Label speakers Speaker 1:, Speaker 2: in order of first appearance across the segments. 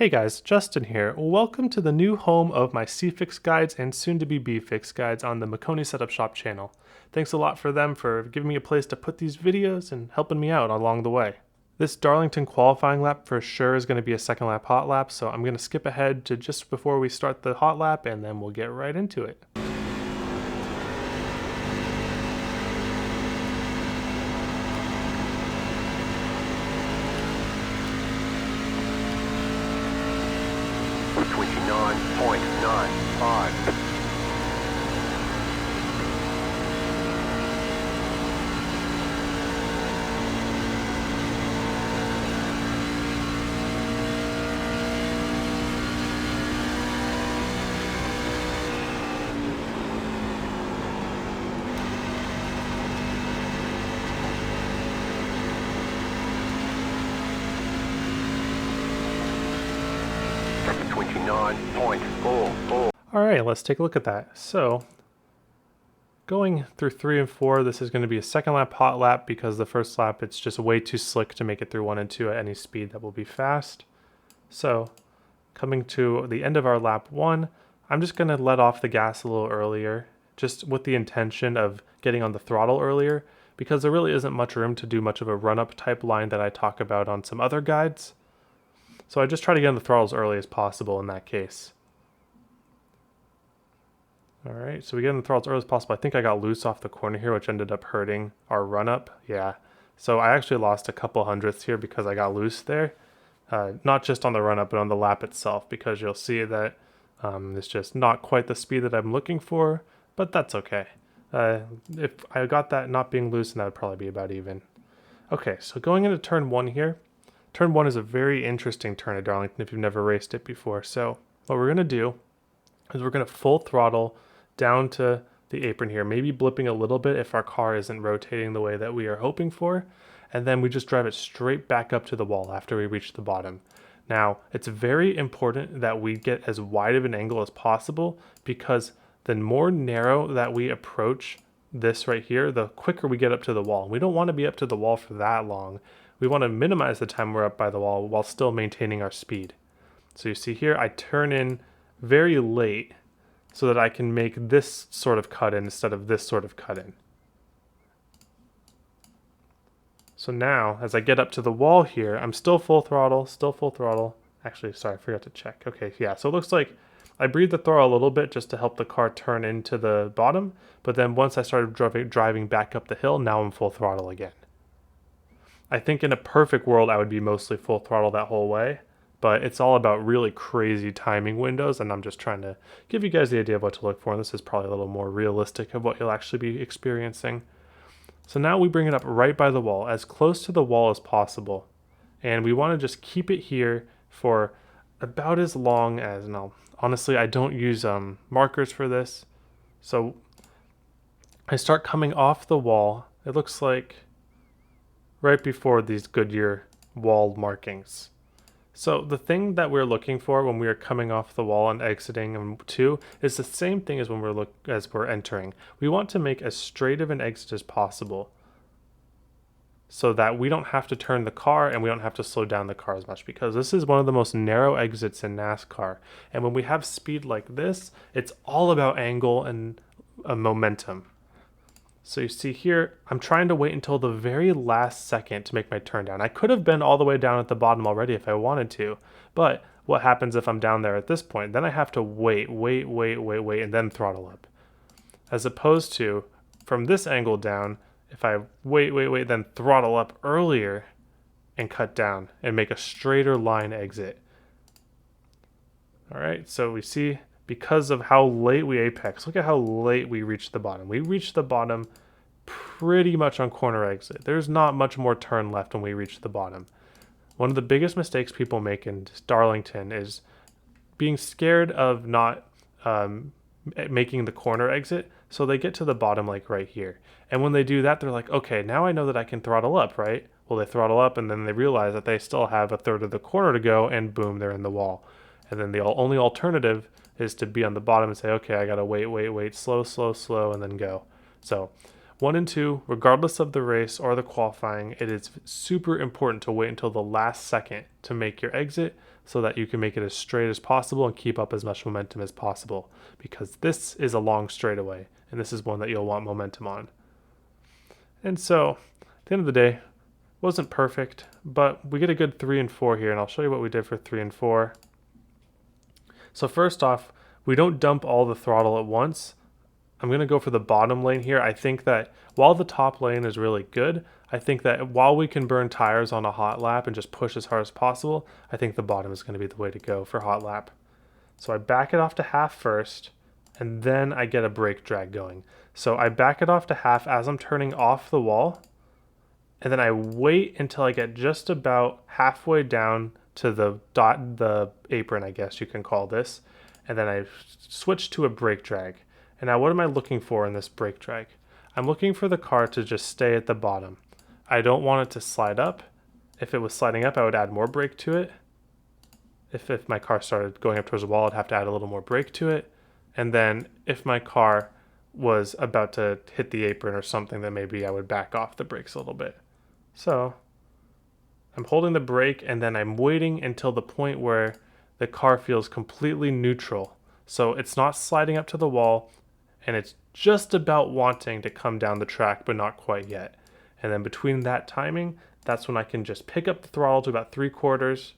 Speaker 1: Hey guys, Justin here. Welcome to the new home of my C-Fix guides and soon-to-be B-Fix guides on the Maconi Setup Shop channel. Thanks a lot for them for giving me a place to put these videos and helping me out along the way. This Darlington qualifying lap for sure is going to be a second lap hot lap, so I'm going to skip ahead to just before we start the hot lap and then we'll get right into it. Alright, let's take a look at that. So, going through 3 and 4, this is going to be a second lap hot lap because the first lap it's just way too slick to make it through 1 and 2 at any speed that will be fast. So, coming to the end of our lap 1, I'm just going to let off the gas a little earlier, just with the intention of getting on the throttle earlier, because there really isn't much room to do much of a run-up type line that I talk about on some other guides. So I just try to get on the throttle as early as possible in that case. Alright, so we get on the throttle as early as possible. I think I got loose off the corner here, which ended up hurting our run-up. Yeah, so I actually lost a couple hundredths here because I got loose there. Not just on the run-up, but on the lap itself, because you'll see that it's just not quite the speed that I'm looking for, but that's okay. If I got that not being loose, then that would probably be about even. Okay, so going into turn 1 here. Turn 1 is a very interesting turn at Darlington if you've never raced it before. So what we're going to do is we're going to full throttle down to the apron here, maybe blipping a little bit if our car isn't rotating the way that we are hoping for, and then we just drive it straight back up to the wall after we reach the bottom. Now, it's very important that we get as wide of an angle as possible, because the more narrow that we approach this right here, the quicker we get up to the wall. We don't want to be up to the wall for that long. We want to minimize the time we're up by the wall while still maintaining our speed. So you see here, I turn in very late so that I can make this sort of cut in instead of this sort of cut in. So now, as I get up to the wall here, I'm still full throttle, Actually, sorry, I forgot to check. Okay, yeah, so it looks like I breathed the throttle a little bit just to help the car turn into the bottom, but then once I started driving back up the hill, now I'm full throttle again. I think in a perfect world, I would be mostly full throttle that whole way, but it's all about really crazy timing windows, and I'm just trying to give you guys the idea of what to look for, and this is probably a little more realistic of what you'll actually be experiencing. So now we bring it up right by the wall, as close to the wall as possible, and we want to just keep it here for about as long as, no, honestly, I don't use markers for this, so I start coming off the wall. It looks like right before these Goodyear wall markings. So the thing that we're looking for when we are coming off the wall and exiting 2 is the same thing as when we're entering. We want to make as straight of an exit as possible so that we don't have to turn the car and we don't have to slow down the car as much, because this is one of the most narrow exits in NASCAR. And when we have speed like this, it's all about angle and momentum. So you see here, I'm trying to wait until the very last second to make my turn down. I could have been all the way down at the bottom already if I wanted to, but what happens if I'm down there at this point? Then I have to wait, and then throttle up. As opposed to, from this angle down, if I wait, then throttle up earlier and cut down and make a straighter line exit. All right, so we see, because of how late we apex, look at how late we reach the bottom. We reach the bottom pretty much on corner exit. There's not much more turn left when we reach the bottom. One of the biggest mistakes people make in Darlington is being scared of not making the corner exit, so they get to the bottom like right here. And when they do that, they're like, okay, now I know that I can throttle up, right? Well, they throttle up and then they realize that they still have a third of the corner to go, and boom, they're in the wall. And then the only alternative is to be on the bottom and say, okay, I gotta wait, slow, and then go. So 1 and 2, regardless of the race or the qualifying, it is super important to wait until the last second to make your exit so that you can make it as straight as possible and keep up as much momentum as possible, because this is a long straightaway and this is one that you'll want momentum on. And so at the end of the day, wasn't perfect, but we get a good 3 and 4 here, and I'll show you what we did for 3 and 4. So first off, we don't dump all the throttle at once. I'm going to go for the bottom lane here. I think that while the top lane is really good, I think that while we can burn tires on a hot lap and just push as hard as possible, I think the bottom is going to be the way to go for hot lap. So I back it off to half first, and then I get a brake drag going. So I back it off to half as I'm turning off the wall, and then I wait until I get just about halfway down to the apron, I guess you can call this, and then I switch to a brake drag. And now what am I looking for in this brake drag? I'm looking for the car to just stay at the bottom. I don't want it to slide up. If it was sliding up, I would add more brake to it. If my car started going up towards the wall, I'd have to add a little more brake to it. And then if my car was about to hit the apron or something, then maybe I would back off the brakes a little bit. So I'm holding the brake, and then I'm waiting until the point where the car feels completely neutral. So it's not sliding up to the wall, and it's just about wanting to come down the track, but not quite yet. And then between that timing, that's when I can just pick up the throttle to about 3/4,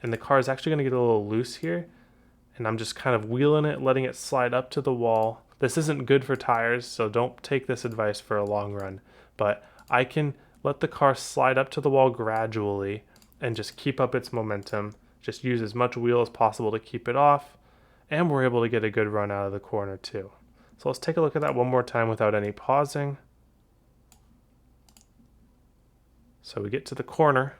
Speaker 1: and the car is actually going to get a little loose here. And I'm just kind of wheeling it, letting it slide up to the wall. This isn't good for tires, so don't take this advice for a long run. But I can let the car slide up to the wall gradually and just keep up its momentum. Just use as much wheel as possible to keep it off. And we're able to get a good run out of the corner too. So let's take a look at that one more time without any pausing. So we get to the corner.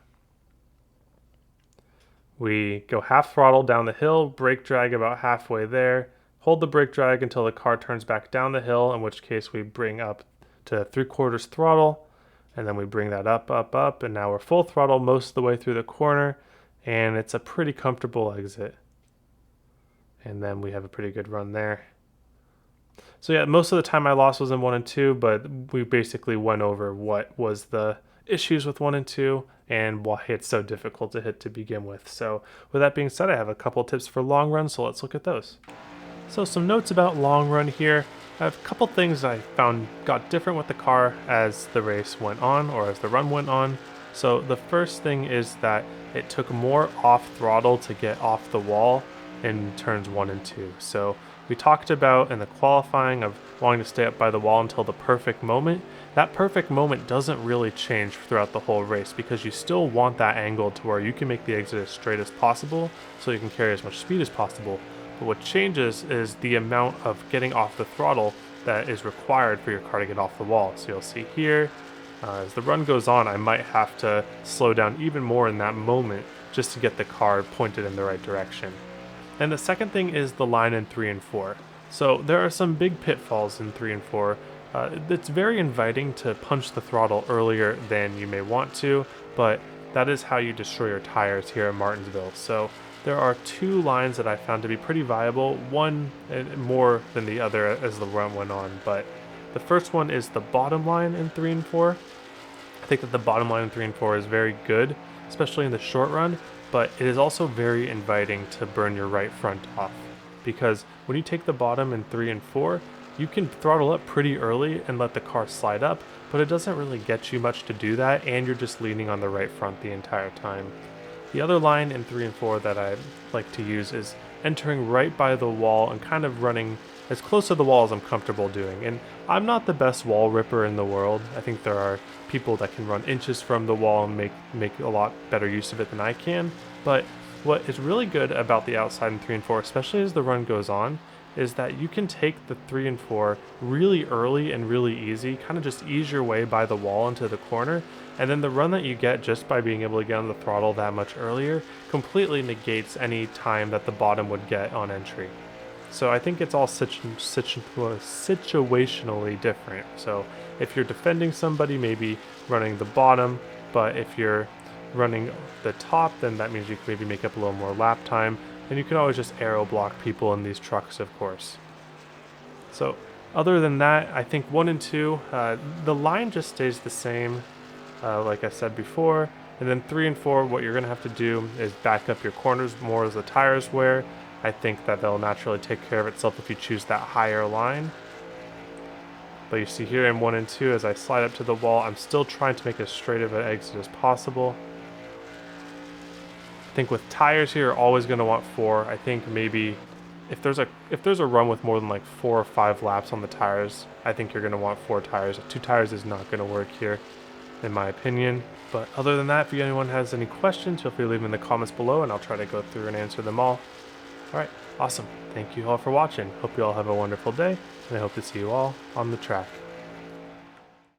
Speaker 1: We go half throttle down the hill, brake drag about halfway there, hold the brake drag until the car turns back down the hill, in which case we bring up to 3/4 throttle, and then we bring that up, and now we're full throttle most of the way through the corner, and it's a pretty comfortable exit. And then we have a pretty good run there. So yeah, most of the time I lost was in 1 and 2, but we basically went over what was the issues with 1 and 2 and why it's so difficult to hit to begin with. So with that being said, I have a couple tips for long run, so let's look at those. So some notes about long run here. I have a couple things I found got different with the car as the race went on, or as the run went on. So the first thing is that it took more off throttle to get off the wall in turns 1 and 2. So we talked about in the qualifying of wanting to stay up by the wall until the perfect moment. That perfect moment doesn't really change throughout the whole race, because you still want that angle to where you can make the exit as straight as possible so you can carry as much speed as possible. But what changes is the amount of getting off the throttle that is required for your car to get off the wall. So you'll see here, as the run goes on, I might have to slow down even more in that moment just to get the car pointed in the right direction. And the second thing is the line in 3 and 4. So there are some big pitfalls in 3 and 4. It's very inviting to punch the throttle earlier than you may want to, but that is how you destroy your tires here at Martinsville. So there are 2 lines that I found to be pretty viable, one more than the other as the run went on, but the first one is the bottom line in 3 and 4. I think that the bottom line in 3 and 4 is very good, especially in the short run, but it is also very inviting to burn your right front off, because when you take the bottom in 3 and 4, you can throttle up pretty early and let the car slide up, but it doesn't really get you much to do that, and you're just leaning on the right front the entire time. The other line in 3 and 4 that I like to use is entering right by the wall and kind of running as close to the wall as I'm comfortable doing. And I'm not the best wall ripper in the world. I think there are people that can run inches from the wall and make a lot better use of it than I can. But what is really good about the outside in 3 and 4, especially as the run goes on, is that you can take the 3 and 4 really early and really easy, kind of just ease your way by the wall into the corner, and then the run that you get just by being able to get on the throttle that much earlier completely negates any time that the bottom would get on entry. So I think it's all situationally different. So if you're defending somebody, maybe running the bottom, but if you're running the top, then that means you can maybe make up a little more lap time. And you can always just aero block people in these trucks, of course. So other than that, I think 1 and 2, the line just stays the same, like I said before. And then 3 and 4, what you're going to have to do is back up your corners more as the tires wear. I think that they'll naturally take care of itself if you choose that higher line. But you see here in 1 and 2, as I slide up to the wall, I'm still trying to make as straight of an exit as possible. I think with tires here, you're always going to want 4. I think maybe if there's a run with more than like 4 or 5 laps on the tires, I think you're going to want 4 tires. 2 tires is not going to work here, in my opinion. But other than that, if anyone has any questions, feel free to leave them in the comments below, and I'll try to go through and answer them all. Alright, awesome. Thank you all for watching. Hope you all have a wonderful day, and I hope to see you all on the track.